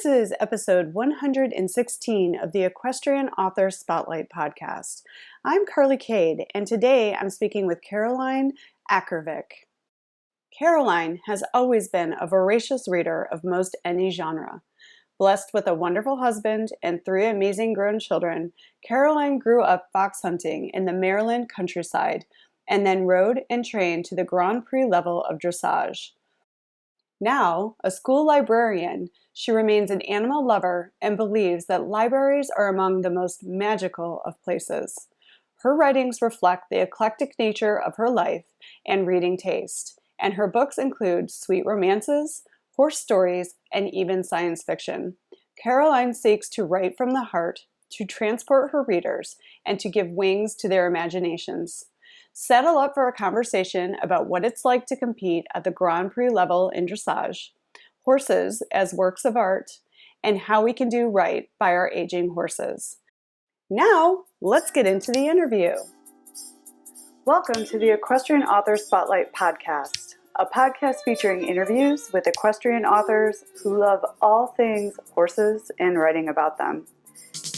This is episode 116 of the Equestrian Author Spotlight podcast. I'm Carly Cade, and today I'm speaking with Caroline Akervik. Caroline has always been a voracious reader of most any genre. Blessed with a wonderful husband and 3 amazing grown children, Caroline grew up fox hunting in the Maryland countryside and then rode and trained to the Grand Prix level of dressage. Now, a school librarian, she remains an animal lover and believes that libraries are among the most magical of places. Her writings reflect the eclectic nature of her life and reading taste, and her books include sweet romances, horse stories, and even science fiction. Caroline seeks to write from the heart, to transport her readers, and to give wings to their imaginations. Settle up for a conversation about what it's like to compete at the Grand Prix level in dressage, horses as works of art, and how we can do right by our aging horses. Now, let's get into the interview. Welcome to the Equestrian Author Spotlight podcast, a podcast featuring interviews with equestrian authors who love all things horses and writing about them.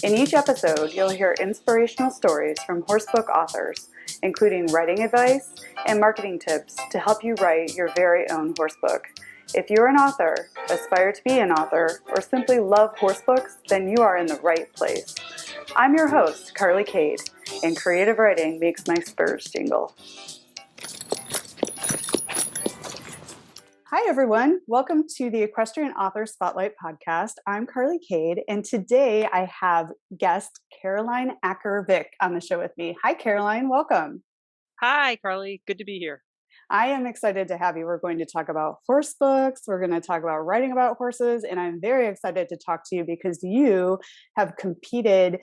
In each episode, you'll hear inspirational stories from horsebook authors, including writing advice and marketing tips to help you write your very own horsebook. If you're an author, aspire to be an author, or simply love horsebooks, then you are in the right place. I'm your host, Carly Cade, and creative writing makes my spurs jingle. Hi, everyone. Welcome to the Equestrian Author Spotlight podcast. I'm Carly Cade, and today I have guest Caroline Akervik on the show with me. Hi, Caroline. Welcome. Hi, Carly. Good to be here. I am excited to have you. We're going to talk about horse books. We're going to talk about writing about horses, and I'm very excited to talk to you because you have competed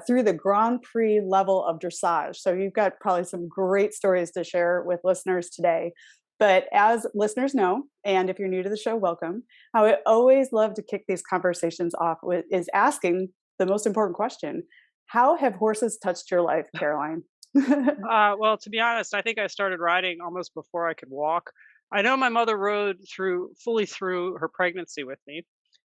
through the Grand Prix level of dressage. So you've got probably some great stories to share with listeners today. But as listeners know, and if you're new to the show, welcome. I always love to kick these conversations off with is asking the most important question. How have horses touched your life, Caroline? Well, to be honest, I think I started riding almost before I could walk. I know my mother rode fully through her pregnancy with me.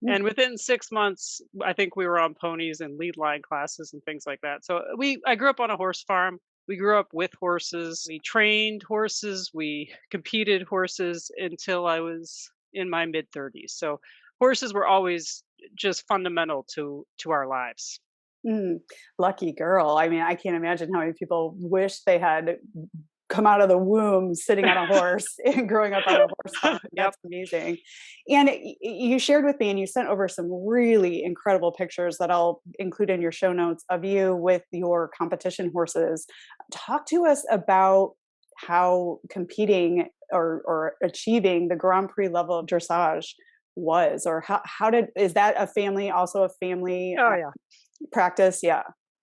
And within 6 months, I think we were on ponies and lead line classes and things like that. So I grew up on a horse farm. We grew up with horses. We trained horses. We competed horses until I was in my mid-30s. So horses were always just fundamental to our lives. Lucky girl. I mean, I can't imagine how many people wish they had come out of the womb sitting on a horse and growing up on a horse farm. That's amazing. And you shared with me and you sent over some really incredible pictures that I'll include in your show notes of you with your competition horses. Talk to us about how competing or achieving the Grand Prix level of dressage was, or is that also a family practice? Yeah.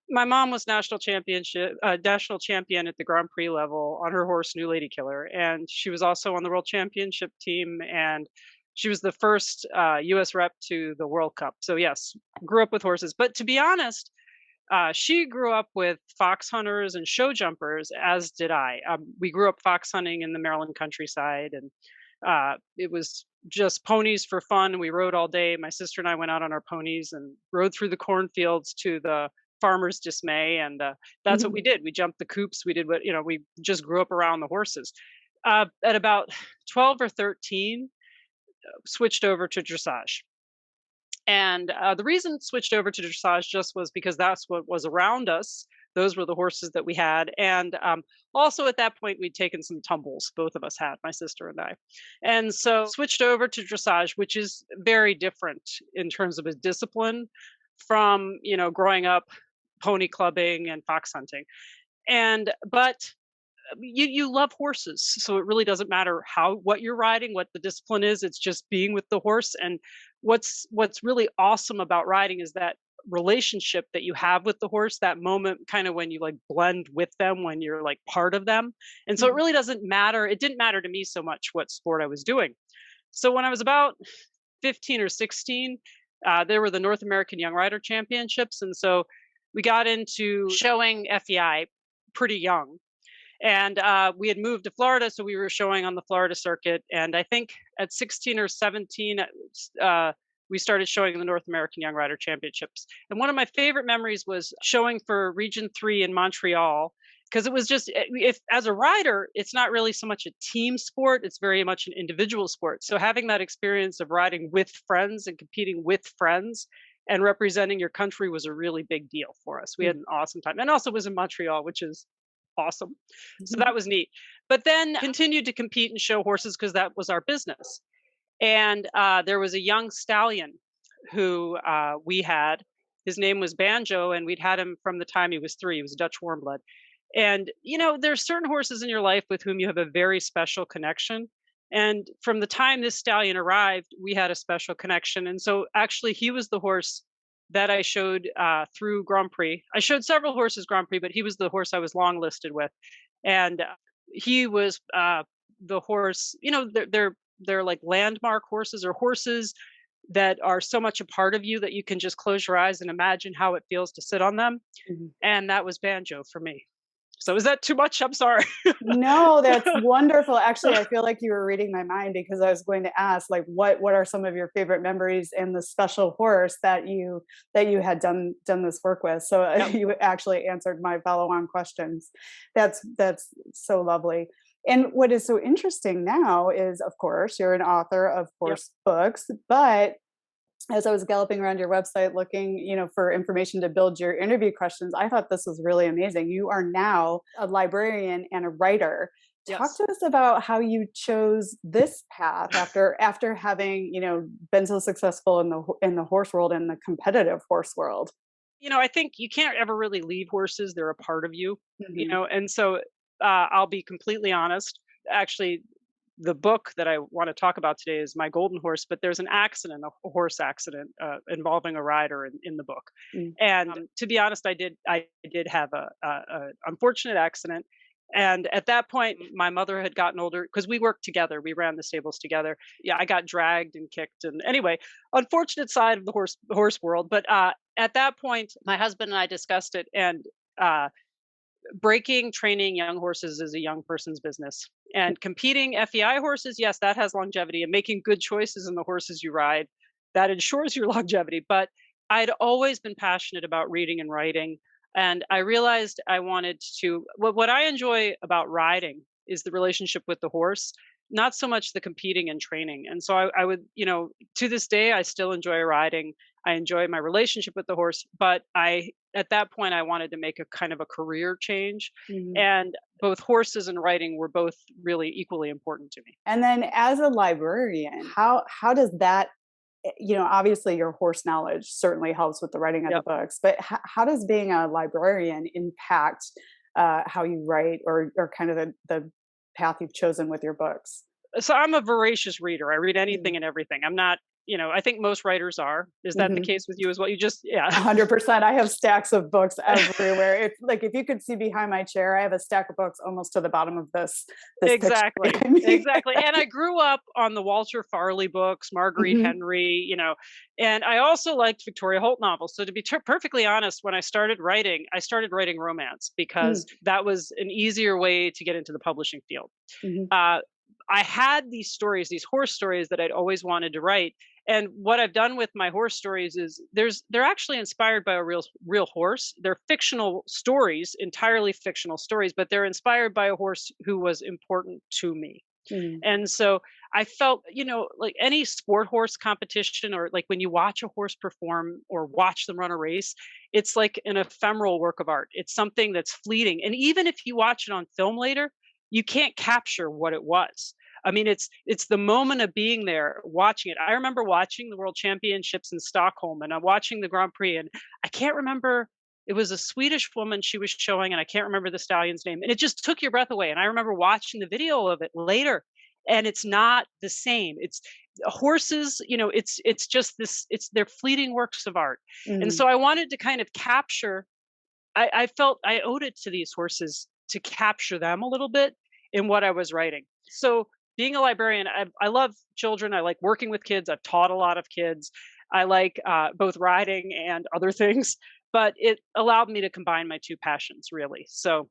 My mom was national champion at the Grand Prix level on her horse, New Lady Killer, and she was also on the World Championship team, and she was the first U.S. rep to the World Cup. So yes, grew up with horses. But to be honest, she grew up with fox hunters and show jumpers, as did I. We grew up fox hunting in the Maryland countryside, and it was just ponies for fun. We rode all day. My sister and I went out on our ponies and rode through the cornfields to the farmer's dismay, and that's what we did. We jumped the coops. We did we just grew up around the horses. At about 12 or 13, switched over to dressage. And the reason switched over to dressage just was because that's what was around us. Those were the horses that we had. And also at that point, we'd taken some tumbles. Both of us had, my sister and I. And so switched over to dressage, which is very different in terms of a discipline from, growing up pony clubbing and fox hunting. But you love horses, so it really doesn't matter what you're riding, what the discipline is. It's just being with the horse. And what's really awesome about riding is that relationship that you have with the horse, that moment kind of when you like blend with them, when you're like part of them. And so it really doesn't matter. It didn't matter to me so much what sport I was doing. So when I was about 15 or 16, there were the North American Young Rider Championships. And so we got into showing FEI pretty young. And we had moved to Florida, so we were showing on the Florida circuit. And I think at 16 or 17, we started showing the North American Young Rider Championships. And one of my favorite memories was showing for Region 3 in Montreal, because it was just, if as a rider, it's not really so much a team sport, it's very much an individual sport. So having that experience of riding with friends and competing with friends and representing your country was a really big deal for us. We had an awesome time. And also it was in Montreal, which is awesome. So Mhm. that was neat. But then continued to compete and show horses because that was our business. And there was a young stallion who we had. His name was Banjo, and we'd had him from the time he was 3. He was a Dutch warm blood. And, there's certain horses in your life with whom you have a very special connection. And from the time this stallion arrived, we had a special connection. And so actually, he was the horse that I showed through Grand Prix. I showed several horses Grand Prix, but he was the horse I was long listed with. And he was the horse, they're like landmark horses, or horses that are so much a part of you that you can just close your eyes and imagine how it feels to sit on them. Mhm. And that was Banjo for me. So is that too much? I'm sorry. No, that's wonderful. Actually, I feel like you were reading my mind because I was going to ask, like, what are some of your favorite memories and the special horse that you had done this work with? So Yep. you actually answered my follow-on questions. That's so lovely. And what is so interesting now is, of course, you're an author of Yep. horse books, but as I was galloping around your website looking, for information to build your interview questions, I thought this was really amazing. You are now a librarian and a writer. Talk Yes. to us about how you chose this path after having, been so successful in the horse world and the competitive horse world. I think you can't ever really leave horses. They're a part of you, Mhm. and so I'll be completely honest. Actually, the book that I want to talk about today is My Golden Horse, but there's an accident, a horse accident involving a rider in the book. Mm. And to be honest, I did have a unfortunate accident. And at that point, my mother had gotten older because we worked together. We ran the stables together. Yeah, I got dragged and kicked. And anyway, unfortunate side of the horse world. But at that point, my husband and I discussed it, and uh, breaking training young horses is a young person's business. And competing FEI horses, yes, that has longevity, and making good choices in the horses you ride, that ensures your longevity. But I'd always been passionate about reading and writing. And I realized I wanted to, what I enjoy about riding is the relationship with the horse, not so much the competing and training. And so I would, to this day, I still enjoy riding. I enjoy my relationship with the horse, but at that point, I wanted to make a kind of a career change. Mhm. And both horses and writing were both really equally important to me. And then as a librarian, how does that obviously your horse knowledge certainly helps with the writing of the Yep. books, but how does being a librarian impact how you write or kind of the path you've chosen with your books? So I'm a voracious reader. I read Mm. anything and everything. I'm not, I think most writers are. Is that the Mhm. case with you as well? You just, yeah. 100%. I have stacks of books everywhere. It's like if you could see behind my chair, I have a stack of books almost to the bottom of this picture Exactly, behind me. exactly, and I grew up on the Walter Farley books, Marguerite Mhm. Henry, and I also liked Victoria Holt novels. So to be perfectly honest, when I started writing romance because Mm. that was an easier way to get into the publishing field. Mhm. Uh, I had these stories, these horse stories that I'd always wanted to write. And what I've done with my horse stories is they're actually inspired by a real horse. They're fictional stories, entirely fictional stories, but they're inspired by a horse who was important to me. Mm. And so I felt, like any sport horse competition, or like when you watch a horse perform or watch them run a race, it's like an ephemeral work of art. It's something that's fleeting. And even if you watch it on film later, you can't capture what it was. I mean, it's the moment of being there, watching it. I remember watching the World Championships in Stockholm, and I'm watching the Grand Prix, and I can't remember. It was a Swedish woman she was showing, and I can't remember the stallion's name. And it just took your breath away. And I remember watching the video of it later, and it's not the same. It's horses, it's just this. It's they're fleeting works of art, and Mm. so I wanted to kind of capture. I felt I owed it to these horses to capture them a little bit in what I was writing. So being a librarian, I love children. I like working with kids. I've taught a lot of kids. I like both riding and other things, but it allowed me to combine my two passions really. So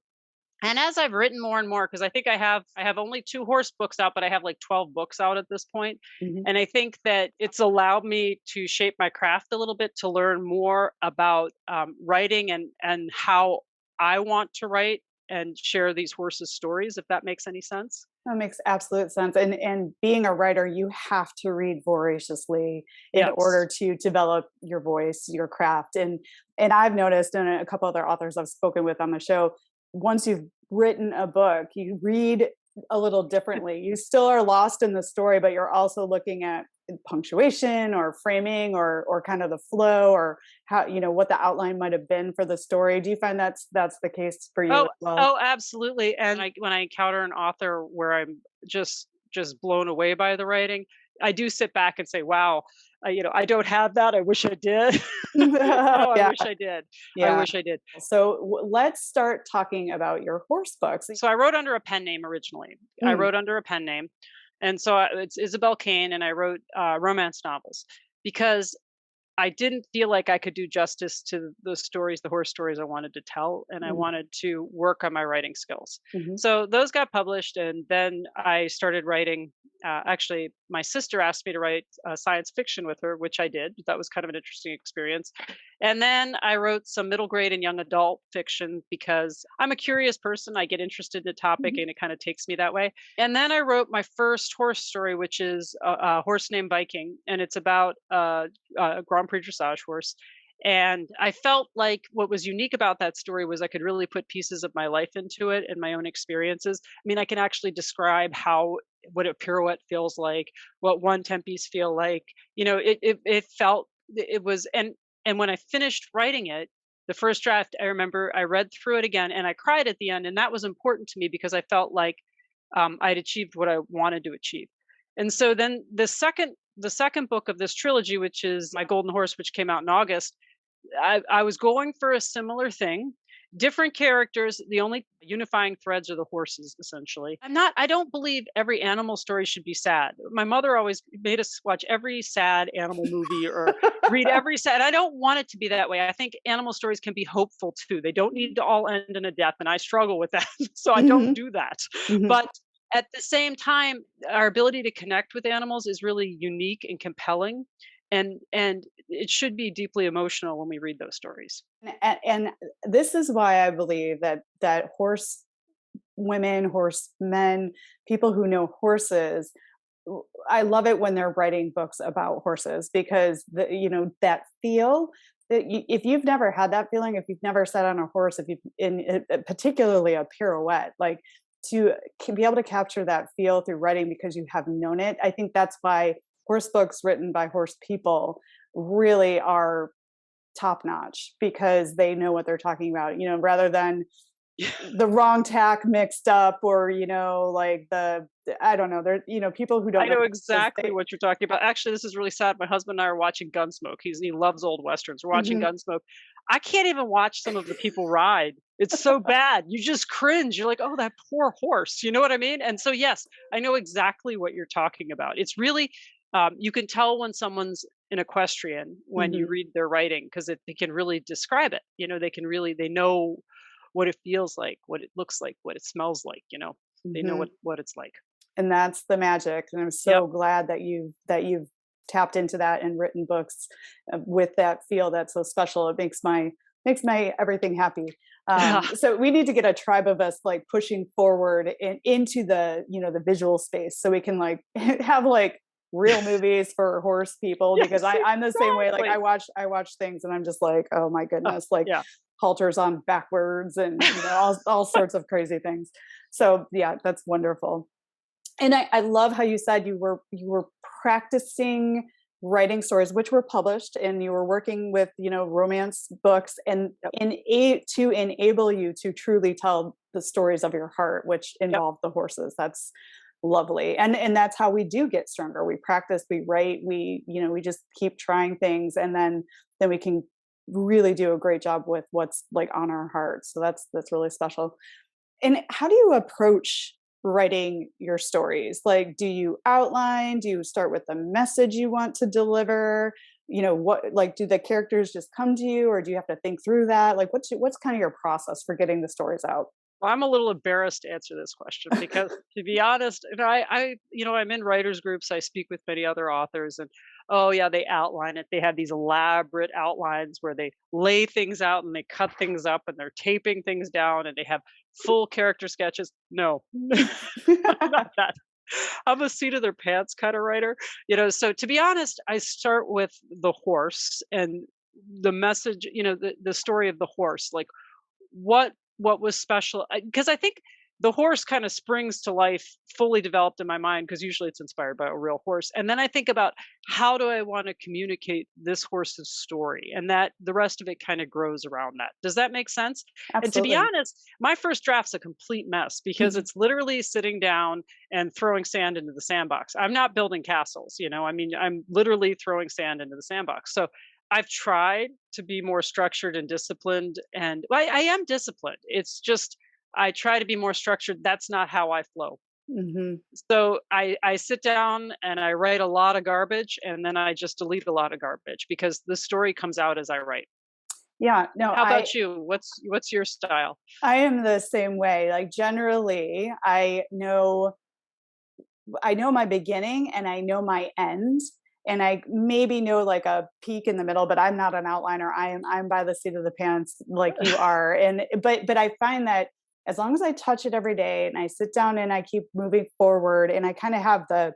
And as I've written more and more, because I have only 2 horse books out, but I have like 12 books out at this point. Mhm. And I think that it's allowed me to shape my craft a little bit, to learn more about writing and how I want to write and share these horses' stories, if that makes any sense. That makes absolute sense. And being a writer, you have to read voraciously in Yes. order to develop your voice, your craft. And I've noticed, and a couple other authors I've spoken with on the show, once you've written a book, you read a little differently. You still are lost in the story, but you're also looking at punctuation or framing or kind of the flow or how, what the outline might have been for the story. Do you find that's the case for you Oh, as well? oh, absolutely. And when I encounter an author where I'm just blown away by the writing, I do sit back and say, "Wow, I don't have that. I wish I did." I Yeah. wish I did. I Yeah. wish I did. So let's start talking about your horse books. So I wrote under a pen name originally. I Mm, wrote under a pen name, and so it's Isabel Kane, and I wrote romance novels because I didn't feel like I could do justice to the stories, the horse stories I wanted to tell, and I mm, wanted to work on my writing skills. mhm, So those got published, and then I started writing. Actually, my sister asked me to write science fiction with her, which I did. That was kind of an interesting experience. And then I wrote some middle grade and young adult fiction because I'm a curious person. I get interested in a topic, mhm, and it kind of takes me that way. And then I wrote my first horse story, which is a horse named Viking, and it's about Grand Prix Dressage horse. And I felt like what was unique about that story was I could really put pieces of my life into it and my own experiences. I mean, I can actually describe what a pirouette feels like, what one tempies feel like. It felt it was and when I finished writing it, the first draft, I remember I read through it again and I cried at the end, and that was important to me because I felt like I'd achieved what I wanted to achieve. And so then the second book of this trilogy, which is My Golden Horse, which came out in August, I was going for a similar thing. Different characters. The only unifying threads are the horses, essentially. I don't believe every animal story should be sad. My mother always made us watch every sad animal movie or read every sad. I don't want it to be that way. I think animal stories can be hopeful too. They don't need to all end in a death, and I struggle with that. So I don't mhm, do that. mhm. But at the same time, our ability to connect with animals is really unique and compelling, and it should be deeply emotional when we read those stories. And this is why I believe that horse women, horse men, people who know horses, I love it when they're writing books about horses because that feel that if you've never had that feeling, if you've never sat on a horse, if you've particularly a pirouette, like to be able to capture that feel through writing because you have known it. I think that's why horse books written by horse people really are top notch because they know what they're talking about, rather than the wrong tack mixed up or like I don't know, there people who I don't know know horses, exactly they what you're talking about. Actually, this is really sad. My husband and I are watching Gunsmoke. He loves old westerns. We're watching Mhm. Gunsmoke. I can't even watch some of the people ride. It's so bad. You just cringe. You're like, "Oh, that poor horse." You know what I mean? And so, yes, I know exactly what you're talking about. It's really, you can tell when someone's an equestrian when you Mhm. read their writing because they can really describe it. They know what it feels like, what it looks like, what it smells like. They know Mhm. what it's like. And that's the magic, and I'm Yep. so glad that you've tapped into that and written books with that feel that's so special. It makes my everything happy. So we need to get a tribe of us like pushing forward into the visual space so we can like have like real movies for horse people because Yes, I'm the same way. Like exactly. I watch things and I'm just like, oh my Oh, goodness, like yeah. halters on backwards and all sorts of crazy things. So yeah, that's wonderful. And I love how you said you were practicing writing stories which were published and you were working with romance books and Yep, to enable you to truly tell the stories of your heart which yep. involve the horses. That's lovely. And that's how we do get stronger. We practice, we write, we just keep trying things and then we can really do a great job with what's like on our hearts. So that's really special. And how do you approach writing your stories? Like, do you outline? Do you start with the message you want to deliver? What like do the characters just come to you, or do you have to think through that? Like, what's kind of your process for getting the stories out? Well, I'm a little embarrassed to answer this question because, to be honest, I'm in writers groups. I speak with many other authors, and oh yeah, they outline it. They have these elaborate outlines where they lay things out and they cut things up, and they're taping things down, and they have full character sketches. No, I'm not that. I'm a seat of their pants kind of writer, So to be honest, I start with the horse and the message, the story of the horse, like what was special, because I think the horse kind of springs to life fully developed in my mind, because usually it's inspired by a real horse, and then I think about how do I want to communicate this horse's story, and that the rest of it kind of grows around that. Does that make sense? And to be Absolutely. honest, my first draft's a complete mess because it's literally sitting down and throwing sand into the sandbox. I'm not building castles, I mean, I'm literally throwing sand into the sandbox. So I've tried to be more structured and disciplined, and well, I am disciplined. It's just I try to be more structured. That's not how I flow. Hmm. So I sit down and I write a lot of garbage, and then I just delete a lot of garbage because the story comes out as I write. Yeah, no, How about you? What's your style? I am the same way. Like generally, I know my beginning and I know my end. And I maybe know like a peak in the middle, but I'm not an outliner. I'm by the seat of the pants like you are. And but I find that as long as I touch it every day and I sit down and I keep moving forward and I kind of have the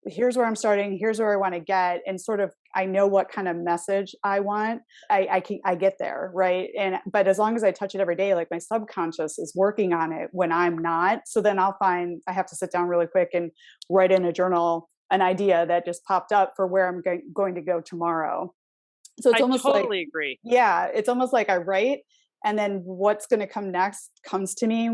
here's where I'm starting, here's where I want to get, and sort of I know what kind of message I want. I get there, right? And but as long as I touch it every day, like my subconscious is working on it when I'm not. So then I'll find I have to sit down really quick and write in a journal an idea that just popped up for where I'm going to go tomorrow. So it's I almost like, totally agree. yeah, it's almost like I write and then what's going to come next comes to me,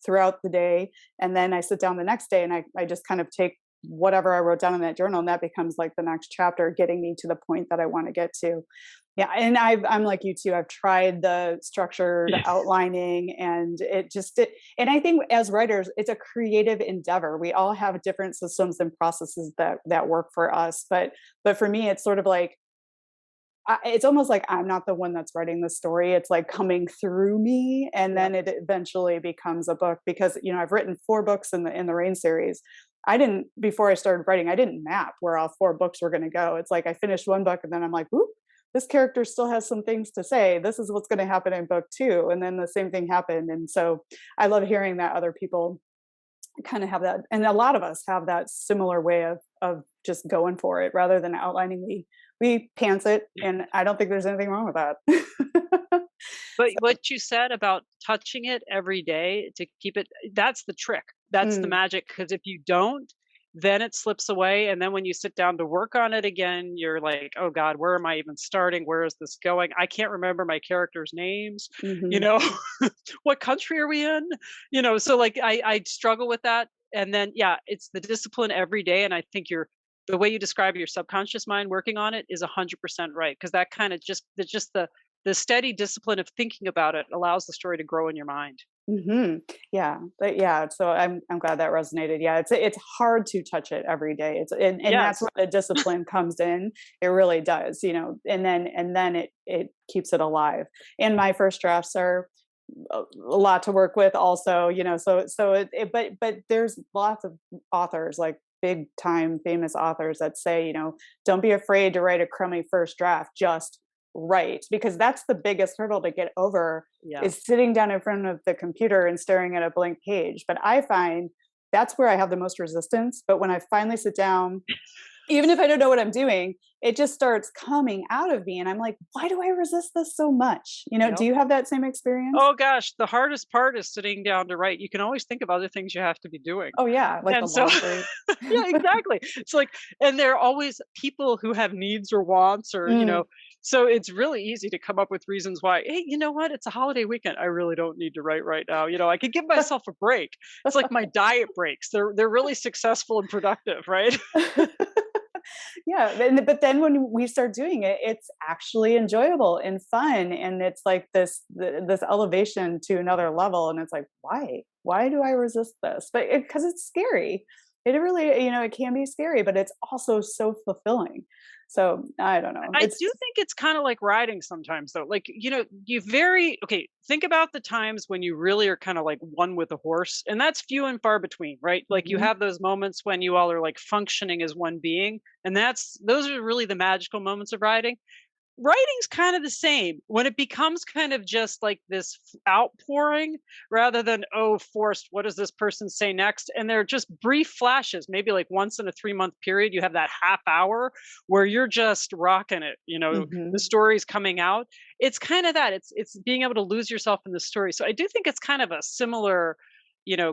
throughout the day. And then I sit down the next day and I just kind of take whatever I wrote down in that journal and that becomes like the next chapter, getting me to the point that I want to get to. Yeah. And I'm like you too. I've tried the structured outlining and and I think as writers, it's a creative endeavor. We all have different systems and processes that work for us. But for me, it's sort of like, it's almost like I'm not the one that's writing the story. It's like coming through me, and Yep. then it eventually becomes a book. Because I've written 4 books in the Rain series. I didn't before I started writing. I didn't map where all 4 books were going to go. It's like I finished one book, and then I'm like, "Whoop, this character still has some things to say. This is what's going to happen in book 2," and then the same thing happened. And so I love hearing that other people kind of have that, and a lot of us have that similar way of just going for it rather than outlining. We pants it, and I don't think there's anything wrong with that. But So, what you said about touching it every day to keep it, that's the trick. That's the mm, magic, because if you don't, then it slips away, and then when you sit down to work on it again, you're like, "Oh god, where am I even starting? Where is this going? I can't remember my characters' names." You mhm. know? "What country are we in?" So, like, I struggle with that, and then, yeah, it's the discipline every day, and I think the way you describe your subconscious mind working on it is 100% right, because that kinda just the steady discipline of thinking about it allows the story to grow in your mind. Mhm. Yeah, but yeah, so I'm glad that resonated. Yeah, it's hard to touch it every day. And that's Yes. where the discipline comes in. It really does, and then it keeps it alive. And my first drafts are a lot to work with also, but there's lots of authors, like big time famous authors, that say, don't be afraid to write a crummy first draft, just write, because that's the biggest hurdle to get over, Yeah. is sitting down in front of the computer and staring at a blank page. But I find that's where I have the most resistance. But when I finally sit down, even if I don't know what I'm doing, it just starts coming out of me. And I'm like, why do I resist this so much? Do Yep. you have that same experience? Oh gosh, the hardest part is sitting down to write. You can always think of other things you have to be doing. Oh, yeah, like the And so laundry. yeah, exactly. It's like, and there are always people who have needs or wants, or, Mm, so it's really easy to come up with reasons why, hey, you know what? It's a holiday weekend. I really don't need to write right now. I could give myself a break. It's like my diet breaks. They're really successful and productive, right? yeah, but then when we start doing it, it's actually enjoyable and fun, and it's like this elevation to another level, and it's like, why do I resist this? But because it's scary. It really, it can be scary, but it's also so fulfilling. So I don't know. I It's do think it's kind of like riding sometimes though. Like, you very okay, think about the times when you really are kind of like one with a horse, and that's few and far between, right? Like you Mhm. have those moments when you all are like functioning as one being, and those are really the magical moments of riding. Writing's kind of the same. When it becomes kind of just like this outpouring rather than, oh, forced, what does this person say next? And they're just brief flashes, maybe like once in a 3-month period, you have that half hour where you're just rocking it, the Mhm. story's coming out. It's kind of that. It's being able to lose yourself in the story. So I do think it's kind of a similar,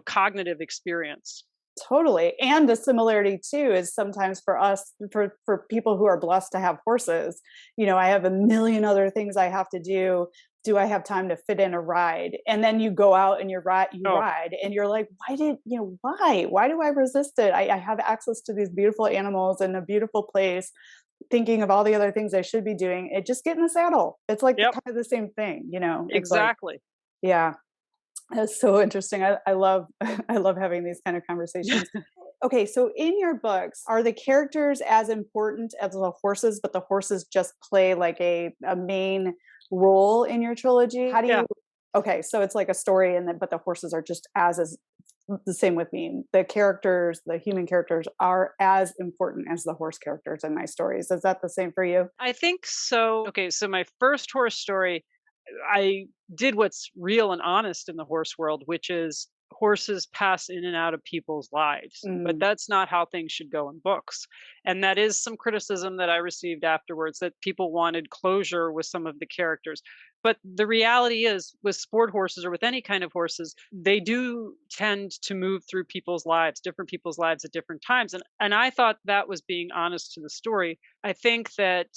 cognitive experience. Totally. And the similarity too is sometimes for us, for people who are blessed to have horses, I have a million other things I have to do. Do I have time to fit in a ride? And then you go out and you Oh, ride and you're like, why did, why? Why do I resist it? I have access to these beautiful animals and a beautiful place, thinking of all the other things I should be doing. It just get in the saddle. It's like yep, kind of the same thing. It's like, exactly. yeah. That's so interesting. I love I love having these kind of conversations. Okay, so in your books, are the characters as important as the horses, but the horses just play like a main role in your trilogy? How do Yeah. you Okay, so it's like a story and then but the horses are just as is the same with me. The characters, the human characters are as important as the horse characters in my stories. Is that the same for you? I think so. Okay, so my first horse story, I did what's real and honest in the horse world, which is horses pass in and out of people's lives. But Mm, that's not how things should go in books. And that is some criticism that I received afterwards, that people wanted closure with some of the characters. But the reality is, with sport horses or with any kind of horses, they do tend to move through people's lives, different people's lives at different times. And I thought that was being honest to the story. I think that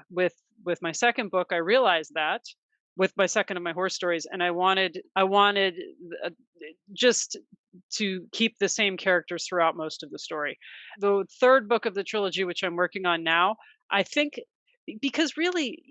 with my second book, I realized that with my second of my horse stories, and I wanted uh, just to keep the same characters throughout most of the story. The third book of the trilogy, which I'm working on now, I think, because really,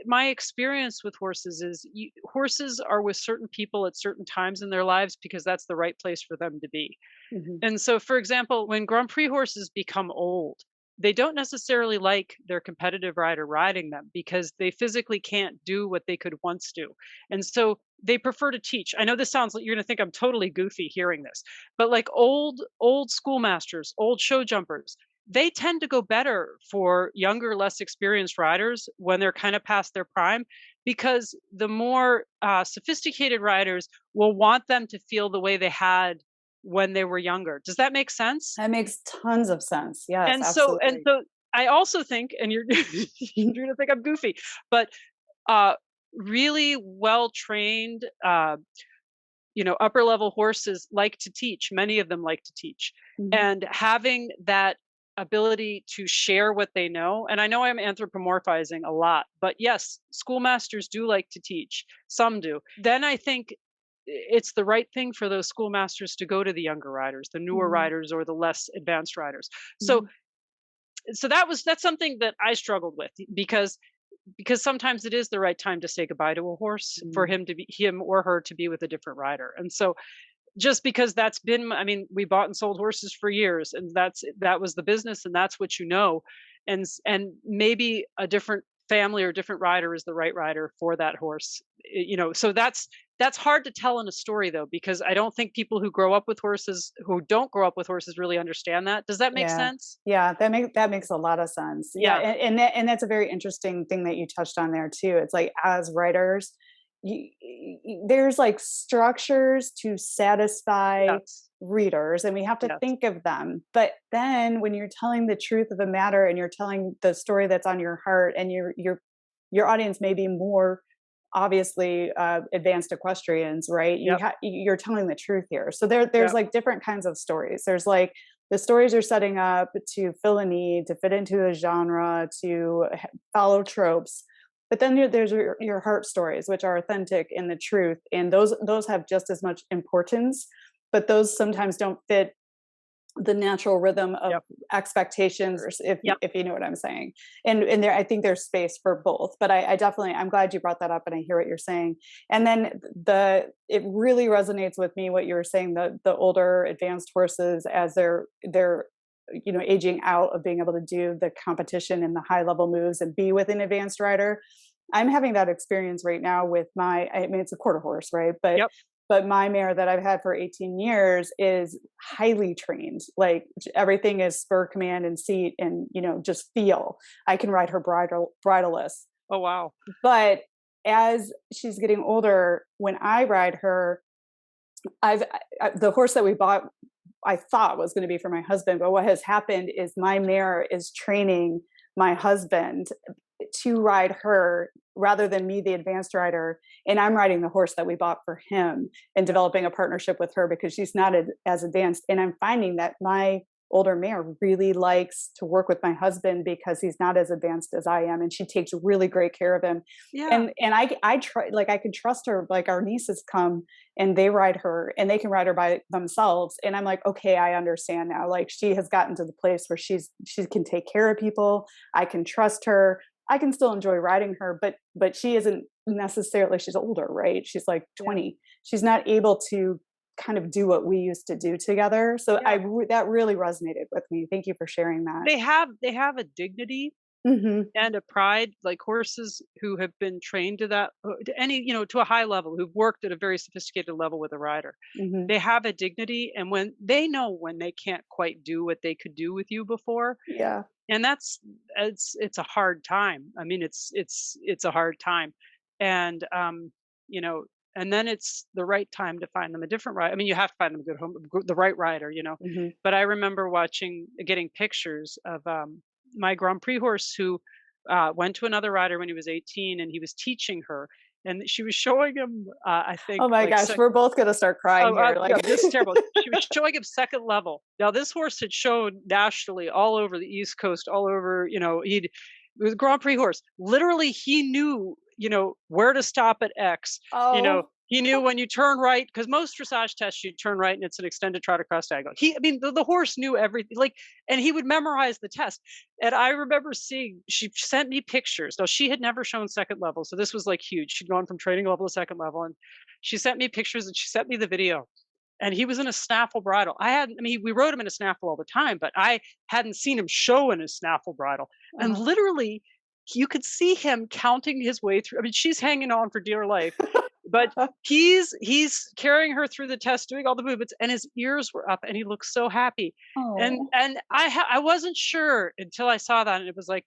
my experience with horses is, horses are with certain people at certain times in their lives because that's the right place for them to be. mhm, And so, for example, when Grand Prix horses become old, they don't necessarily like their competitive rider riding them because they physically can't do what they could once do. And so they prefer to teach. I know this sounds like you're going to think I'm totally goofy hearing this, but like old schoolmasters, old show jumpers, they tend to go better for younger, less experienced riders when they're kind of past their prime, because the more sophisticated riders will want them to feel the way they had when they were younger. Does that make sense? that makes tons of sense. Yes, And absolutely. so I also think, and you're you're gonna think I'm goofy, but uh, really well trained, upper level horses like to teach. Many of them like to teach, Mhm. and having that ability to share what they know. And I know I'm anthropomorphizing a lot, but yes, schoolmasters do like to teach. Some do. Then I think it's the right thing for those schoolmasters to go to the younger riders, the newer Mhm. riders, or the less advanced riders. So Mhm. that's something that I struggled with, because sometimes it is the right time to say goodbye to a horse for Mhm. him or her to be with a different rider. And so, just because that's been I mean, we bought and sold horses for years, and that was the business, and that's what and maybe a different family or different rider is the right rider for that horse. So that's hard to tell in a story though, because I don't think people who don't grow up with horses really understand that. Does that make Yeah. sense? Yeah, that makes a lot of sense. Yeah, Yeah. and that's a very interesting thing that you touched on there too. It's like as writers, there's like structures to satisfy Yes. readers, and we have to Yes. think of them. But then when you're telling the truth of a matter and you're telling the story that's on your heart, and your audience may be more obviously advanced equestrians, right? Yep. You're telling the truth here. So there's Yep. like different kinds of stories. There's like the stories are setting up to fill a need, to fit into a genre, to follow tropes. But then there's your heart stories, which are authentic in the truth, and those have just as much importance. But those sometimes don't fit the natural rhythm of Yep. expectations, Yep. if you know what I'm saying. And there, I think there's space for both, but I definitely, I'm glad you brought that up and I hear what you're saying. And then it really resonates with me what you were saying, the older advanced horses, as they're aging out of being able to do the competition and the high level moves and be with an advanced rider. I'm having that experience right now with I mean, it's a quarter horse, right? Yep. But my mare that I've had for 18 years is highly trained. Like everything is spur, command, and seat, and just feel. I can ride her bridleless. Oh, wow. But as she's getting older, when I ride her, the horse that we bought, I thought was going to be for my husband. But what has happened is my mare is training my husband to ride her rather than me, the advanced rider. And I'm riding the horse that we bought for him and developing a partnership with her because she's not as advanced. And I'm finding that my older mare really likes to work with my husband because he's not as advanced as I am. And she takes really great care of him. Yeah. And I try, like, I can trust her. Like our nieces come and they ride her and they can ride her by themselves. And I'm like, okay, I understand now. Like she has gotten to the place where she can take care of people. I can trust her. I can still enjoy riding her, but she isn't necessarily, she's older, right? She's like 20. Yeah. She's not able to kind of do what we used to do together. So Yeah. that really resonated with me. Thank you for sharing that. They have a dignity Mm-hmm. and a pride, like horses who have been trained to that, to any, to a high level, who've worked at a very sophisticated level with a rider. Mm-hmm. They have a dignity, and when they know when they can't quite do what they could do with you before, Yeah. and it's a hard time. I mean, it's a hard time, and you know, and then it's the right time to find them a different rider. I mean, you have to find them a good home, the right rider. Mm-hmm. But I remember getting pictures of my Grand Prix horse who went to another rider when he was 18, and he was teaching her, and she was showing him, I think, Oh my like, gosh, we're both gonna start crying oh, here. yeah, Like, this is terrible. She was showing him second level. Now, this horse had shown nationally all over the East Coast, all over, it was a Grand Prix horse. Literally, he knew, where to stop at X. oh, He knew when you turn right, because most dressage tests, you turn right and it's an extended trot across diagonal. I mean, the horse knew everything, like, and he would memorize the test. And I remember she sent me pictures. Now, she had never shown second level, so this was like huge. She'd gone from training level to second level, and she sent me pictures and she sent me the video. And he was in a snaffle bridle. I mean, we rode him in a snaffle all the time, but I hadn't seen him show in a snaffle bridle. And uh-huh. literally, you could see him counting his way through. I mean, she's hanging on for dear life, but he's carrying her through the test, doing all the movements, and his ears were up, and he looked so happy. And Oh, I wasn't sure until I saw that, and it was like,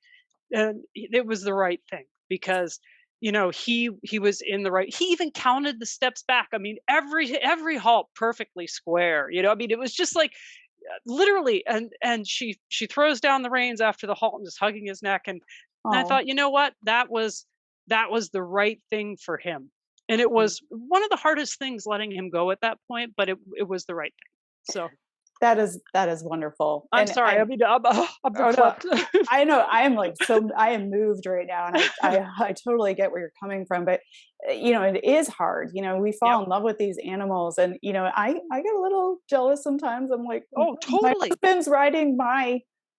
it was the right thing, because he was in the right. He even counted the steps back. I mean, every halt perfectly square. I mean, it was just like, literally. And she throws down the reins after the halt and just hugging his neck. And I oh. thought, you know what, that was the right thing for him. And it Mhm. was one of the hardest things letting him go at that point, but it was the right thing. So That is wonderful. I'm And sorry. I I mean, I'm Oh no, verklempt. I know, I am like, so I am moved right now, and I totally get where you're coming from, but it is hard. We Yep. fall in love with these animals, and I get a little jealous sometimes. I'm like, Oh, my totally. husband's riding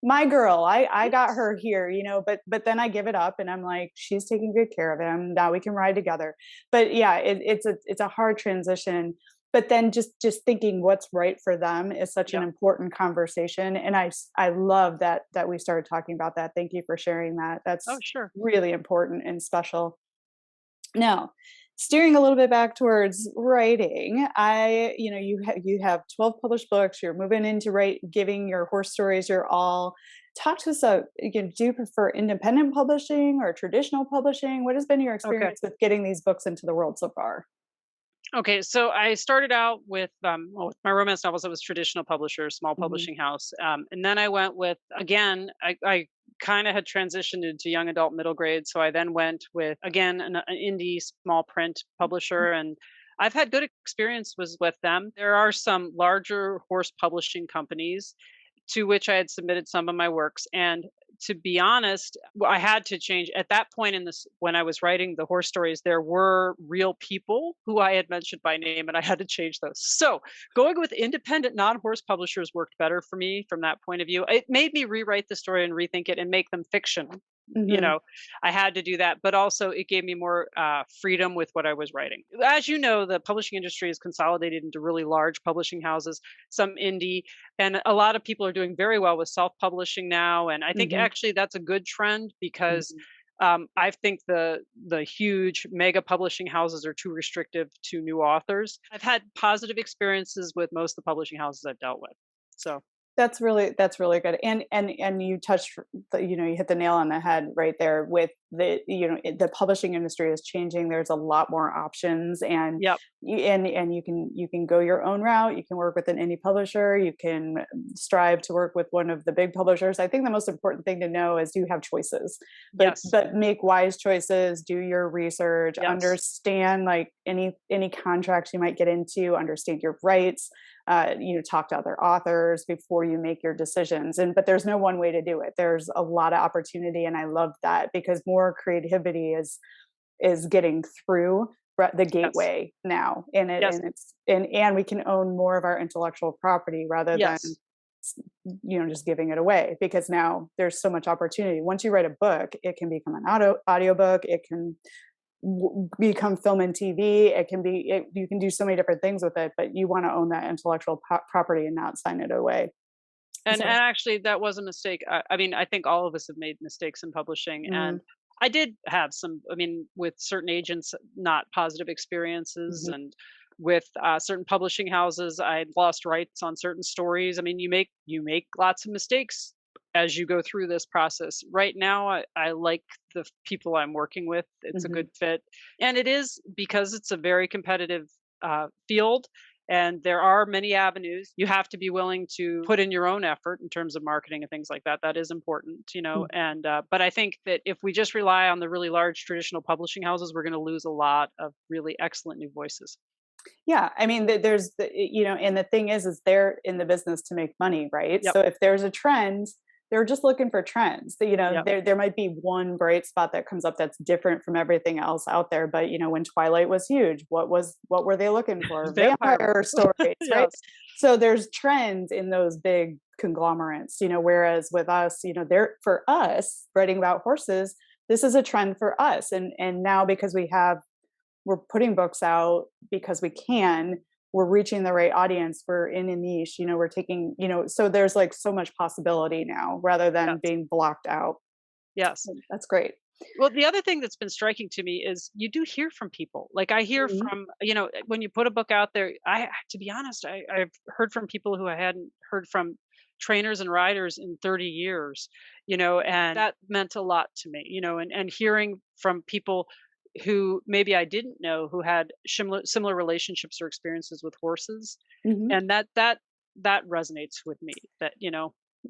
my girl. I got her here, but then I give it up, and I'm like, she's taking good care of him. Now we can ride together. But yeah, it's a hard transition. But then just thinking what's right for them is such an Yep. important conversation, and I love that we started talking about that. Thank you for sharing that. Oh, That's sure. really important and special. Now, steering a little bit back towards writing, you have 12 published books. You're moving into giving your horse stories your all. Talk to us. Do you prefer independent publishing or traditional publishing? What has been your Okay. experience with getting these books into the world so far? Okay, so I started out with with my romance novels. It was traditional publisher, small Hmm. publishing house, and then I went with, again. I kind of had transitioned into young adult, middle grade, so I then went with, again, an indie small print publisher, and I've had good experience with them. There are some larger horse publishing companies to which I had submitted some of my works, and to be honest, I had to change at that point in this when I was writing the horse stories. There were real people who I had mentioned by name, and I had to change those. So going with independent non-horse publishers worked better for me from that point of view. It made me rewrite the story and rethink it and make them fiction. You Hmm. know, I had to do that, but also it gave me more freedom with what I was writing. As you know, the publishing industry is consolidated into really large publishing houses, some indie, and a lot of people are doing very well with self-publishing now. And I think Hmm. actually that's a good trend because Hmm. I think the huge mega publishing houses are too restrictive to new authors. I've had positive experiences with most of the publishing houses I've dealt with. So That's really good. And you touched you hit the nail on the head right there with the publishing industry is changing. There's a lot more options, and yep, you can go your own route. You can work with an indie publisher. You can strive to work with one of the big publishers. I think the most important thing to know is you have choices, but yes, make wise choices. Do your research. yes, Understand like any contracts you might get into. Understand your rights. Talk to other authors before you make your decisions. But there's no one way to do it. There's a lot of opportunity, and I love that because more creativity is getting through the yes, gateway now, yes, and we can own more of our intellectual property rather than yes. just giving it away, because now there's so much opportunity. Once you write a book, it can become an audiobook. It can become film and TV. You can do so many different things with it, but you want to own that intellectual property and not sign it away. And So, actually, that was a mistake. I mean, I think all of us have made mistakes in publishing, mm, and I did have some. I mean, with certain agents, not positive experiences, mhm. and with certain publishing houses, I lost rights on certain stories. I mean, you make lots of mistakes as you go through this process. Right now, I like the people I'm working with. It's a Mhm. good fit, and it is because it's a very competitive field and there are many avenues. You have to be willing to put in your own effort in terms of marketing and things like that. That is important. Mm. And but I think that if we just rely on the really large traditional publishing houses, we're going to lose a lot of really excellent new voices. Yeah, I mean, and the thing is they're in the business to make money, right? Yep. So if there's a trend, they're just looking for trends. Yep. There might be one bright spot that comes up that's different from everything else out there. But when Twilight was huge, what were they looking for? Vampire Vampire romance. stories, right? Yes. So there's trends in those big conglomerates. Whereas with us, they're for us writing about horses. This is a trend for us, and now because we're putting books out because we can, we're reaching the right audience, we're in a niche, we're taking, so there's like so much possibility now rather than Yes. being blocked out. Yes. That's great. Well, the other thing that's been striking to me is you do hear from people. Like I hear Mhm. from when you put a book out there, to be honest, I've heard from people who I hadn't heard from trainers and riders in 30 years, and that meant a lot to me, and hearing from people who maybe I didn't know who had similar relationships or experiences with horses. Mhm. And that resonates with me that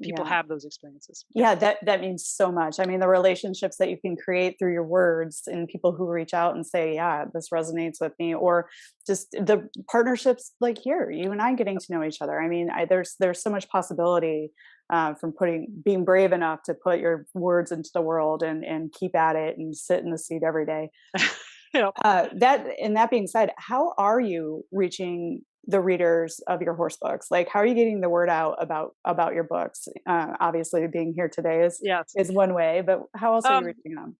people Yeah. have those experiences. Yeah. Yeah, that means so much. I mean, the relationships that you can create through your words and people who reach out and say, "Yeah, this resonates with me," or just the partnerships like here, you and I getting to know each other. I mean, there's so much possibility from being brave enough to put your words into the world and keep at it and sit in the seat every day. Yeah. That being said, how are you reaching the readers of your horse books? Like, how are you getting the word out about your books? Obviously, being here today Yes. is one way, but how else are you Um, reaching them?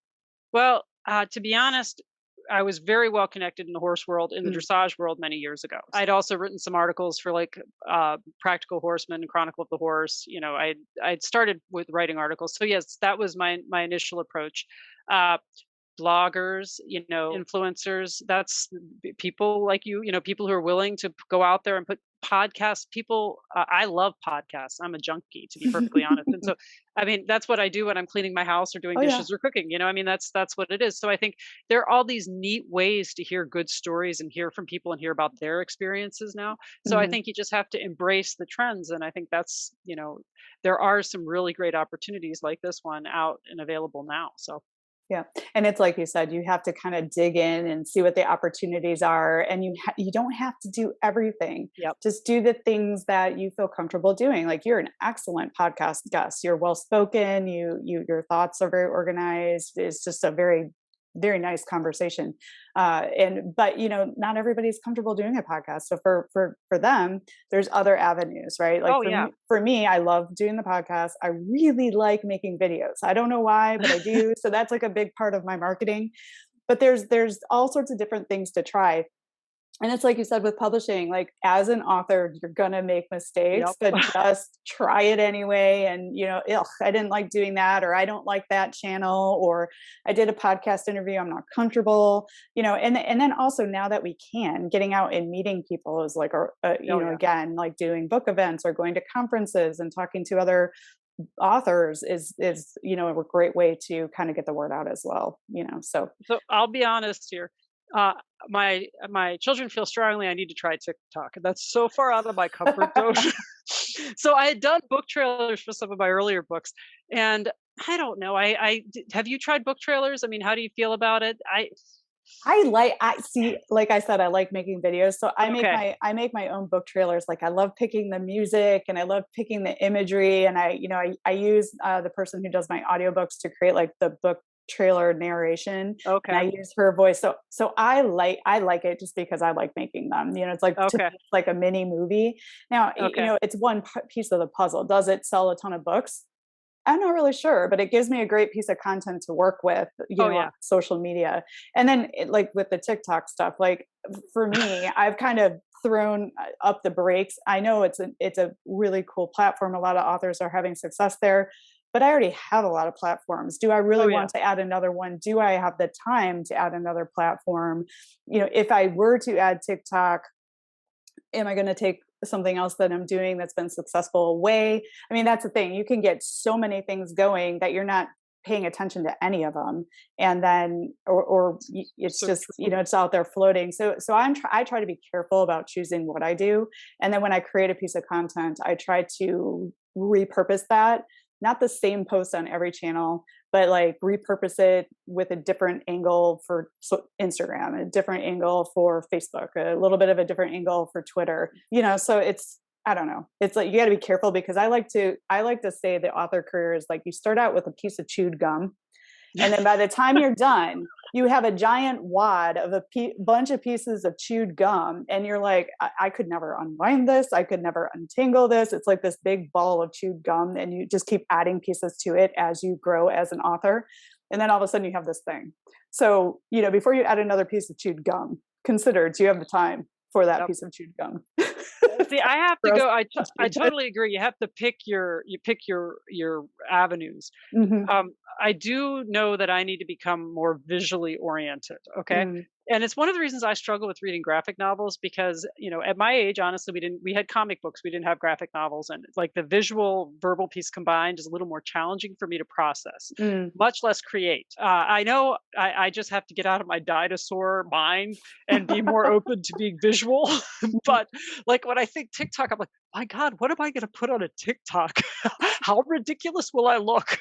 well, to be honest, I was very well connected in the horse world, in the Mm, dressage world many years ago. I'd also written some articles for like Practical Horseman, Chronicle of the Horse. I'd started with writing articles. So yes, that was my initial approach. Uh, bloggers, influencers, that's people like you, people who are willing to go out there and put podcasts. People, I love podcasts. I'm a junkie, to be perfectly honest. And so, I mean, that's what I do when I'm cleaning my house or doing oh yeah. dishes or cooking. I mean, that's what it is. So I think there are all these neat ways to hear good stories and hear from people and hear about their experiences now. So I Hmm. think you just have to embrace the trends. And I think there are some really great opportunities like this one out and available now. So Yeah. And it's like you said, you have to kind of dig in and see what the opportunities are. And you don't have to do everything. Yep. Just do the things that you feel comfortable doing. Like you're an excellent podcast guest. You're well spoken. Your thoughts are very organized. It's just a very, very nice conversation. But not everybody's comfortable doing a podcast. So for them, there's other avenues, right? Like Oh yeah. for me, I love doing the podcast. I really like making videos. I don't know why, but I do. So that's like a big part of my marketing. But there's all sorts of different things to try. And it's like you said with publishing, like as an author, you're going to make mistakes, Yep. but just try it anyway. And, I didn't like doing that, or I don't like that channel, or I did a podcast interview, I'm not comfortable, and then also now that we can, getting out and meeting people is like, Yeah. again, like doing book events or going to conferences and talking to other authors is a great way to kind of get the word out as well, so. So I'll be honest here. Uh, my children feel strongly I need to try TikTok, and that's so far out of my comfort zone. So I had done book trailers for some of my earlier books, and I don't know. Have you tried book trailers? I mean, how do you feel about it? I see, like I said, I like making videos. So Okay. I make my own book trailers. Like I love picking the music and I love picking the imagery. And I use the person who does my audiobooks to create like the book trailer narration. And I Okay. use her voice. So I like it just because I like making them. It's like, to me, Okay. it's like a mini movie. Now, Okay. it's one piece of the puzzle. Does it sell a ton of books? I'm not really sure, but it gives me a great piece of content to work with, Oh on yeah. social media. And then like with the TikTok stuff, like for me, I've kind of thrown up the brakes. I know it's a really cool platform. A lot of authors are having success there, but I already have a lot of platforms. Do I Oh really yeah. want to add another one? Do I have the time to add another platform? If I were to add TikTok, am I going to take something else that I'm doing that's been successful away? I mean, that's the thing. You can get so many things going that you're not paying attention to any of them. And then, it's So just, true. it's out there floating. So I try to be careful about choosing what I do. And then when I create a piece of content, I try to repurpose that, not the same post on every channel, but like repurpose it with a different angle for Instagram, a different angle for Facebook, a little bit of a different angle for Twitter, so I don't know. It's like, you got to be careful because I like to say the author career is like, you start out with a piece of chewed gum. And then by the time you're done, you have a giant wad of a bunch of pieces of chewed gum. And you're like, I could never unwind this. I could never untangle this. It's like this big ball of chewed gum. And you just keep adding pieces to it as you grow as an author. And then all of a sudden you have this thing. So, before you add another piece of chewed gum, consider, do you have the time for that Yep. piece of chewed gum? See, I have to Gross. go. I totally agree. You have to pick your avenues. Mhm. I do know that I need to become more visually oriented. Okay. Mm. And it's one of the reasons I struggle with reading graphic novels because, at my age, honestly, we had comic books, we didn't have graphic novels. And like the visual verbal piece combined is a little more challenging for me to process, Mm. much less create. I know I just have to get out of my dinosaur mind and be more open to being visual. But like when I think TikTok, I'm like, my God, what am I going to put on a TikTok? How ridiculous will I look?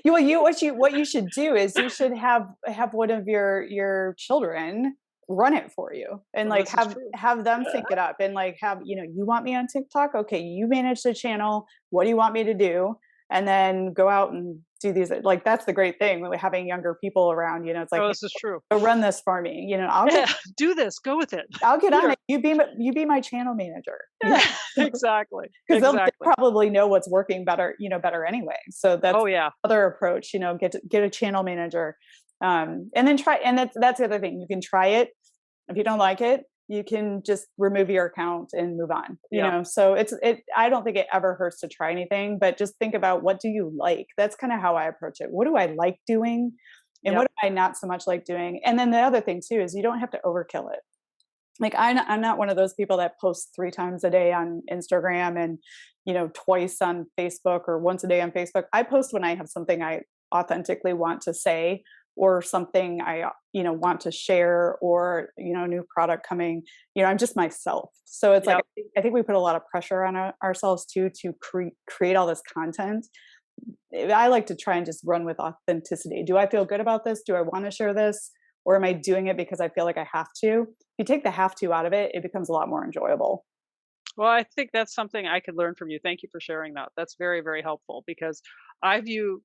What you should do is you should have one of your children run it for you and Well, like this is true. have them think it up and like have, you want me on TikTok? Okay, you manage the channel. What do you want me to do? And then go out and do these. Like that's the great thing with having younger people around, it's like, Oh, hey, this is true. go run this for me. Yeah, do this. Go with it. I'll get on Here. it. You be my channel manager. Yeah, exactly. Because they'll Exactly. probably know what's working better, better anyway. So that's Oh yeah. other approach. Get a channel manager, and then try. And that's the other thing. You can try it. If you don't like it, you can just remove your account and move on. Yep. So I don't think it ever hurts to try anything, but just think about, what do you like? That's kind of how I approach it. What do I like doing, and what Yep. do I not so much like doing? And then the other thing too is you don't have to overkill it. Like I'm not one of those people that posts 3 times a day on Instagram and twice on Facebook or once a day on Facebook. I post when I have something I authentically want to say, or something I want to share, or a new product coming. I'm just myself. So it's like, Yep. I think we put a lot of pressure on ourselves too to create all this content. I like to try and just run with authenticity. Do I feel good about this? Do I want to share this? Or am I doing it because I feel like I have to? If you take the have to out of it, it becomes a lot more enjoyable. Well, I think that's something I could learn from you. Thank you for sharing that. That's very, very helpful because I view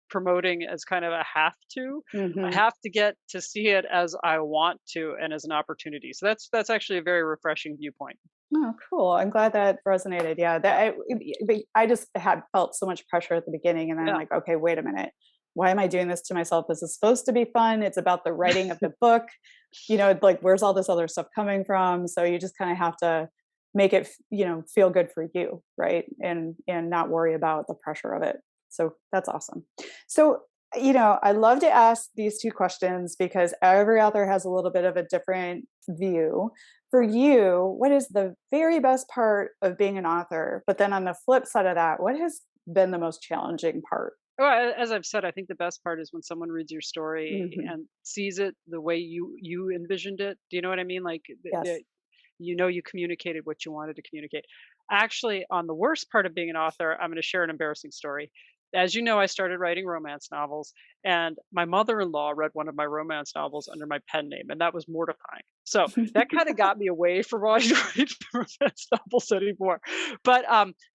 promoting as kind of a have to. I Hmm. have to get to see it as I want to and as an opportunity. So that's actually a very refreshing viewpoint. Oh, cool. I'm glad that resonated. Yeah, I just had felt so much pressure at the beginning, and then I'm Yeah. like, okay, wait a minute. Why am I doing this to myself? This is supposed to be fun. It's about the writing of the book. Like where's all this other stuff coming from? So you just kind of have to make it, feel good for you, right? And not worry about the pressure of it. So that's awesome. So, I love to ask these two questions because every author has a little bit of a different view. For you, what is the very best part of being an author? But then on the flip side of that, what has been the most challenging part? Well, as I've said, I think the best part is when someone reads your story Hmm. and sees it the way you envisioned it. Do you know what I mean? Like Yes. you communicated what you wanted to communicate. Actually, on the worst part of being an author, I'm going to share an embarrassing story. As you know, I started writing romance novels, and my mother-in-law read one of my romance novels under my pen name, and that was mortifying. So that kind of got me away from wanting to write romance novels anymore. But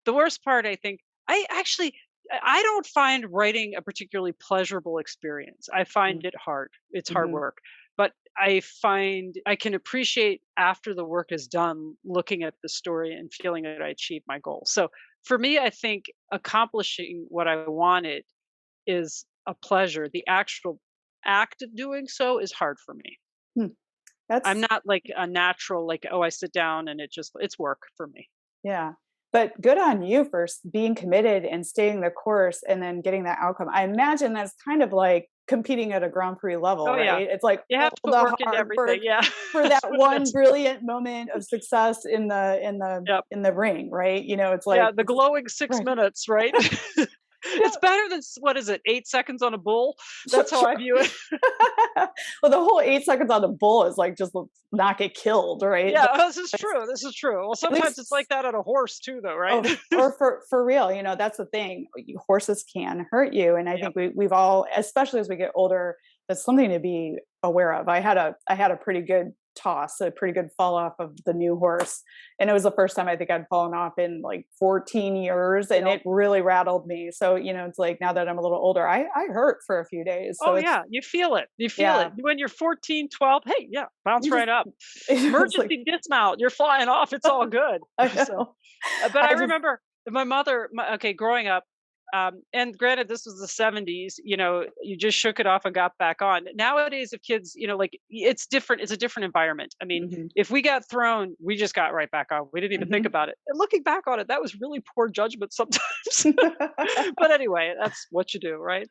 the worst part, I think, I don't find writing a particularly pleasurable experience. I find it hard. It's hard Hmm. work. But I find I can appreciate after the work is done, looking at the story and feeling that I achieved my goal. So for me, I think accomplishing what I wanted is a pleasure. The actual act of doing so is hard for me. I'm That's not like a natural, like, oh, I sit down and it's work for me. Yeah. But good on you for being committed and staying the course and then getting that outcome. I imagine that's kind of like competing at a Grand Prix level, Oh yeah. right? It's like You all have to put the work into hard everything. work Yeah. for That's that what it one is. brilliant moment of success in the Yep. in the ring, right? It's Yeah, like the glowing 6 right. minutes, right? It's better than what is it, 8 seconds on a bull? Sure, That's how I sure. view it. Well, the whole 8 seconds on the bull is like just not get killed, right? Yeah, But this is it's, true, this is true. Well, at sometimes it's like least that on a horse too though, right? oh, or for real, that's the thing. Horses can hurt you, and I Yep. think we've all, especially as we get older, that's something to be aware of. I had a pretty good toss, a pretty good fall off of the new horse, and it was the first time I think I'd fallen off in like 14 years, and Yep. it really rattled me. So it's like now that I'm a little older, I hurt for a few days. So Oh, it's yeah, you feel it, you feel it. yeah, When you're 14, 12, hey, yeah, bounce you just right up. it's like Emergency dismount, you're flying off, it's all good. I So, know. but I I just remember my mother okay, growing up, and granted this was the '70s, you just shook it off and got back on. Nowadays, if kids, like, it's different, it's a different environment. I mean, hmm if we got thrown, we just got right back on. We didn't even think hmm about it. And looking back on it, that was really poor judgment sometimes. But anyway, that's what you do, right?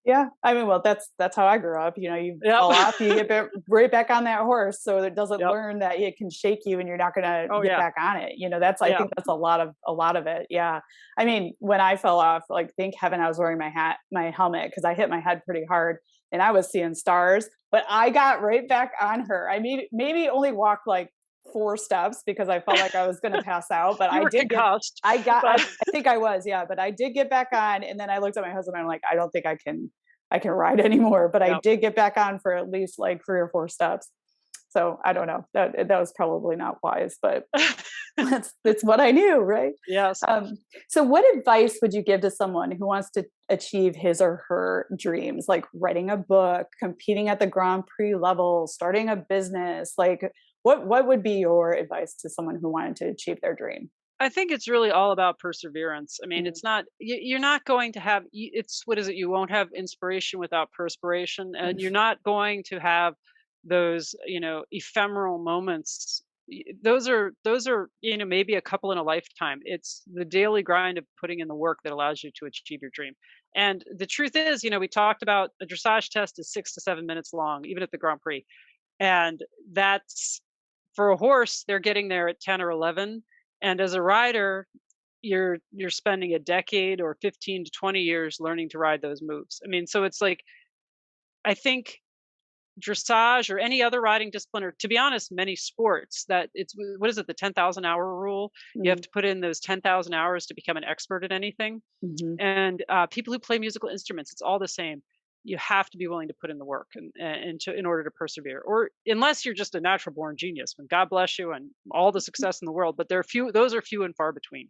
Yeah, I mean, well, that's how I grew up. You Yep. fall off, you get right back on that horse, so it doesn't Yep. learn that it can shake you, and you're not gonna Oh, get yeah. back on it. That's I Yeah. think that's a lot of it. Yeah, I mean, when I fell off, like, thank heaven I was wearing my helmet because I hit my head pretty hard, and I was seeing stars. But I got right back on her. I maybe only walked like 4 steps because I felt like I was gonna pass out, but You I were did get. concussed, I got. I, but I think I was, yeah, but I did get back on, and then I looked at my husband. And I'm like, I don't think I can ride anymore, but I yep. did get back on for at least like 3 or 4 steps. So I don't know. That was probably not wise, but that's what I knew, right? Yes. Um, so, what advice would you give to someone who wants to achieve his or her dreams, like writing a book, competing at the Grand Prix level, starting a business? Like, what would be your advice to someone who wanted to achieve their dream? I think it's really all about perseverance. I mean, Mhm. it's not you're not going to have it's what is it? You won't have inspiration without perspiration, and you're not going to have those ephemeral moments. Those are maybe a couple in a lifetime. It's the daily grind of putting in the work that allows you to achieve your dream. And the truth is, we talked about a dressage test is 6 to 7 minutes long, even at the Grand Prix, and that's for a horse. They're getting there at 10 or 11, and as a rider, you're spending a decade or 15 to 20 years learning to ride those moves. I mean, so it's like I think dressage or any other riding discipline, or to be honest, many sports, that it's what is it, the 10,000 hour rule? You have Mm, to put in those 10,000 hours to become an expert at anything. mhm. And people who play musical instruments, it's all the same. You have to be willing to put in the work in order to persevere, or unless you're just a natural born genius, and God bless you and all the success in the world. But there are few; those are few and far between.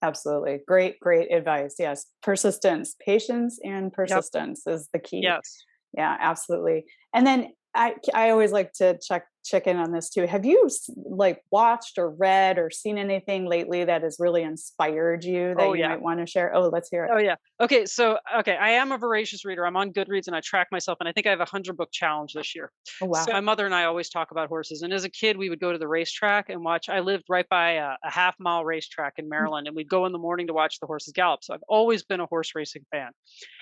Absolutely. Great, great advice. Yes. Persistence, patience and Yep. persistence is the key. Yes. Yeah, absolutely. And then I always like to check in on this too. Have you like watched or read or seen anything lately that has really inspired you that Oh you yeah. might want to share? Oh, let's hear it. Oh yeah. Okay. So okay, I am a voracious reader. I'm on Goodreads and I track myself, and I think I have a 100 book challenge this year. Oh So wow. my mother and I always talk about horses. And as a kid, we would go to the racetrack and watch. I lived right by a half-mile racetrack in Maryland, and we'd go in the morning to watch the horses gallop. So I've always been a horse racing fan.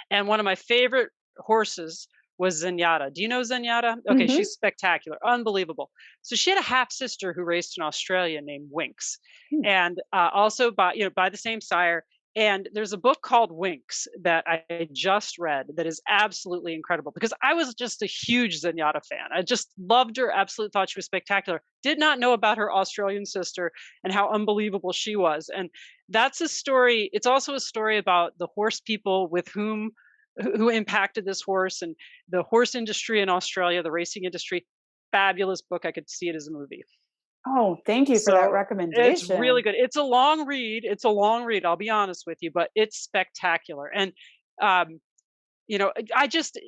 And one of my favorite horses was Zenyatta. Do you know Zenyatta? Okay, Mm-hmm. she's spectacular, unbelievable. So she had a half sister who raced in Australia named Winx, and also by the same sire. And there's a book called Winx that I just read that is absolutely incredible, because I was just a huge Zenyatta fan. I just loved her, absolutely thought she was spectacular. Did not know about her Australian sister and how unbelievable she was. And that's a story. It's also a story about the horse people with who impacted this horse, and the horse industry in Australia, the racing industry. Fabulous book. I could see it as a movie. Oh, thank you for that So it's really recommendation. good. It's a long read. It's a long read. I'll be honest with you, but it's spectacular. And um, I just,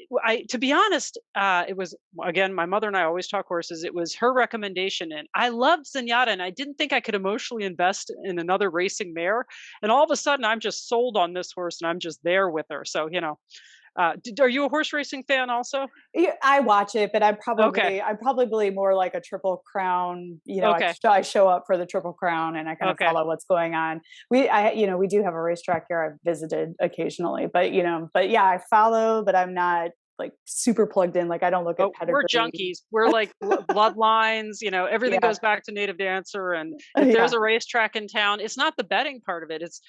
to be honest, it was again my mother and I always talk horses. It was her recommendation, and I loved Zenyatta, and I didn't think I could emotionally invest in another racing mare. And all of a sudden, I'm just sold on this horse, and I'm just there with her. So are you a horse racing fan also? Yeah, I watch it, but Okay, I'm probably more like a Triple Crown. okay, I show up for the Triple Crown and I kind of okay. follow what's going on. We do have a racetrack here. I've visited occasionally, but yeah, I follow, but I'm not like super plugged in. Like I don't look at Oh, we're pedigree. junkies. We're like bloodlines, everything Yeah, goes back to native dancer. And if there's yeah. a racetrack in town, it's not the betting part of it. It's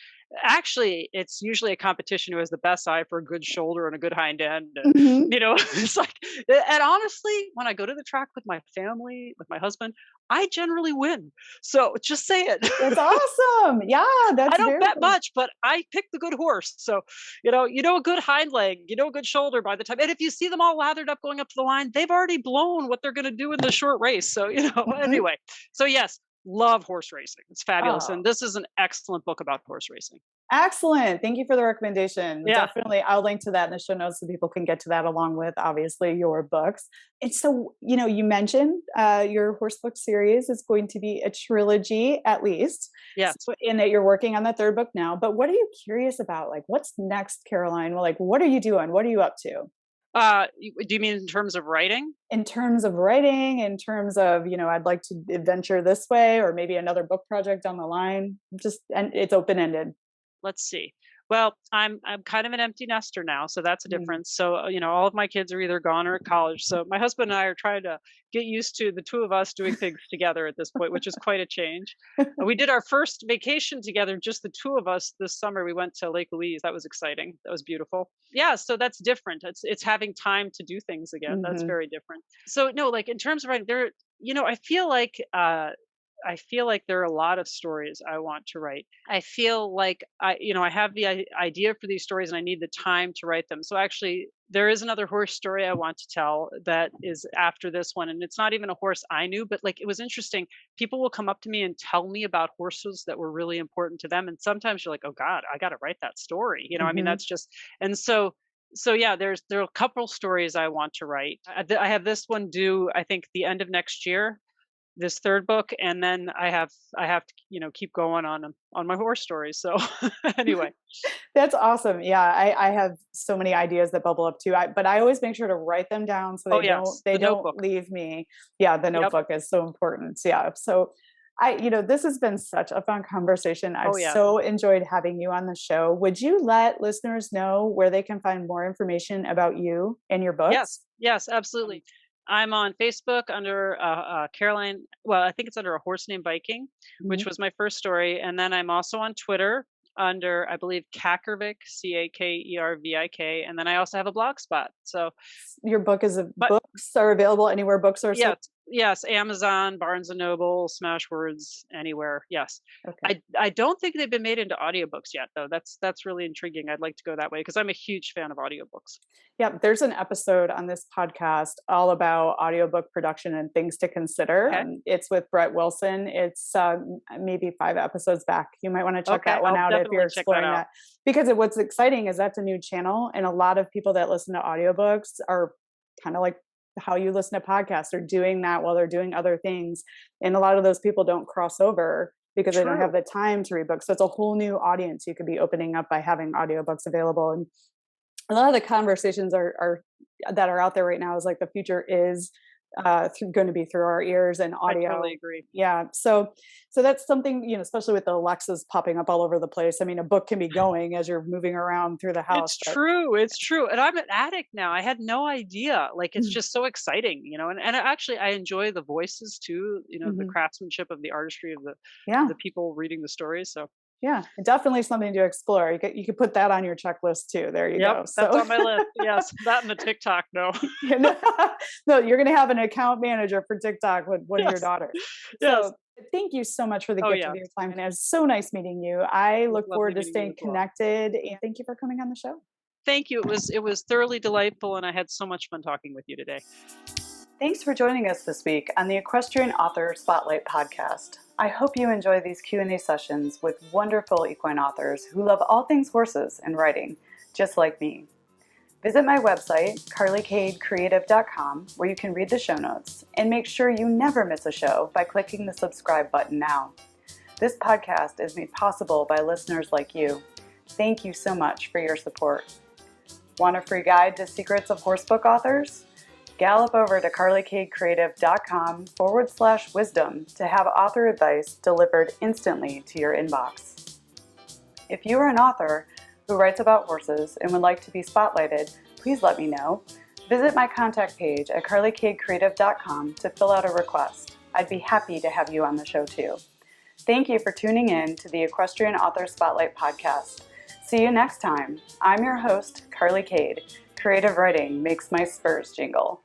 usually a competition who has the best eye for a good shoulder and a good hind end. And, Hmm. it's like, and honestly, when I go to the track with my family, with my husband, I generally win. So just say it. That's awesome. Yeah, I that's don't very bet cool. much, but I pick the good horse. So, a good hind leg, a good shoulder by the time. And if you see them all lathered up going up to the line, they've already blown what they're going to do in the short race. So, Mhm. anyway. So, yes, love horse racing. It's fabulous. Oh, And this is an excellent book about horse racing. excellent. Thank you for the recommendation. Yeah. Definitely, I'll link to that in the show notes so people can get to that along with obviously your books. And so, you mentioned your horse book series is going to be a trilogy at least. Yes. So, in that you're working on the third book now. But what are you curious about? Like, what's next, Caroline? Well, like, what are you doing? What are you up to? Do you mean in terms of writing? In terms of writing, in terms of, I'd like to adventure this way, or maybe another book project down the line. And it's open ended. Let's see. Well, I'm kind of an empty nester now, so that's a difference. So, all of my kids are either gone or at college. So my husband and I are trying to get used to the two of us doing things together at this point, which is quite a change. We did our first vacation together, just the two of us this summer. We went to Lake Louise. That was exciting. That was beautiful. Yeah, so that's different. It's having time to do things again. That's Hmm. very different. So no, like in terms of writing, I feel like there are a lot of stories I want to write. I feel like I have the idea for these stories, and I need the time to write them. So actually, there is another horse story I want to tell that is after this one, and it's not even a horse I knew, but like it was interesting. People will come up to me and tell me about horses that were really important to them, and sometimes you're like, oh God, I got to write that story. I mean, Hmm. that's just, and so yeah, there are a couple stories I want to write. I have this one due, I think, the end of next year, this third book, and then I have to keep going on my horse stories. So anyway. That's awesome. Yeah, I have so many ideas that bubble up too. But I always make sure to write them down so Oh they don't yes, they the don't Notebook. leave me. Yeah, the Yep. notebook is so important. Yeah. So this has been such a fun conversation. I've Oh yeah. so enjoyed having you on the show. Would you let listeners know where they can find more information about you and your books? Yes, Um, absolutely. I'm on Facebook under Caroline. Well, I think it's under A Horse Named Viking, which mhm. was my first story, and then I'm also on Twitter under, I believe, Kakervik, Cakervik, and then I also have a blog spot. So, Your book is but books are available anywhere books are sold. yes, yes, Amazon, Barnes and Noble, Smashwords, anywhere. Yes. Okay. I don't think they've been made into audiobooks yet though. That's really intriguing. I'd like to go that way because I'm a huge fan of audiobooks. Yeah, there's an episode on this podcast all about audiobook production and things to consider. Okay. It's with Brett Wilson. It's maybe 5 episodes back. You might want to check Okay, that one I'll out if definitely you're check that exploring out. that. Because what's exciting is that's a new channel, and a lot of people that listen to audiobooks are kind of like how you listen to podcasts. They're doing that while they're doing other things, and a lot of those people don't cross over because they don't have True. the time to read books. So it's a whole new audience you could be opening up by having audiobooks available. And a lot of the conversations are that are out there right now is like the future is going to be through our ears and I audio. totally agree. Yeah. So that's something, especially with the Alexas popping up all over the place. I mean, a book can be going as you're moving around through the house, It's but true, it's true, and I'm an addict now, I had no idea, like, it's Mhm. just so exciting, and actually, I enjoy the voices too, the Mhm. craftsmanship of the artistry of Yeah. the people reading the stories, so Yeah. Definitely something to explore. You could put that on your checklist too. There you yep, go. that's So on my list, yes, that and the TikTok, no. you know, no, you're going to have an account manager for TikTok with one of your Yes, daughters. yes. So thank you so much for the Oh, gift yeah, of your time. And it was so nice meeting you. I it was look lovely forward to meeting you staying as well. connected, and thank you for coming on the show. Thank you, it was thoroughly delightful, and I had so much fun talking with you today. Thanks for joining us this week on the Equestrian Author Spotlight podcast. I hope you enjoy these Q&A sessions with wonderful equine authors who love all things horses and riding, just like me. Visit my website, carlycadecreative.com, where you can read the show notes, and make sure you never miss a show by clicking the subscribe button now. This podcast is made possible by listeners like you. Thank you so much for your support. Want a free guide to secrets of horsebook authors? Gallop over to carlycadecreative.com/wisdom to have author advice delivered instantly to your inbox. If you are an author who writes about horses and would like to be spotlighted, please let me know. Visit my contact page at carlycadecreative.com to fill out a request. I'd be happy to have you on the show too. Thank you for tuning in to the Equestrian Author Spotlight podcast. See you next time. I'm your host, Carly Cade. Creative writing makes my spurs jingle.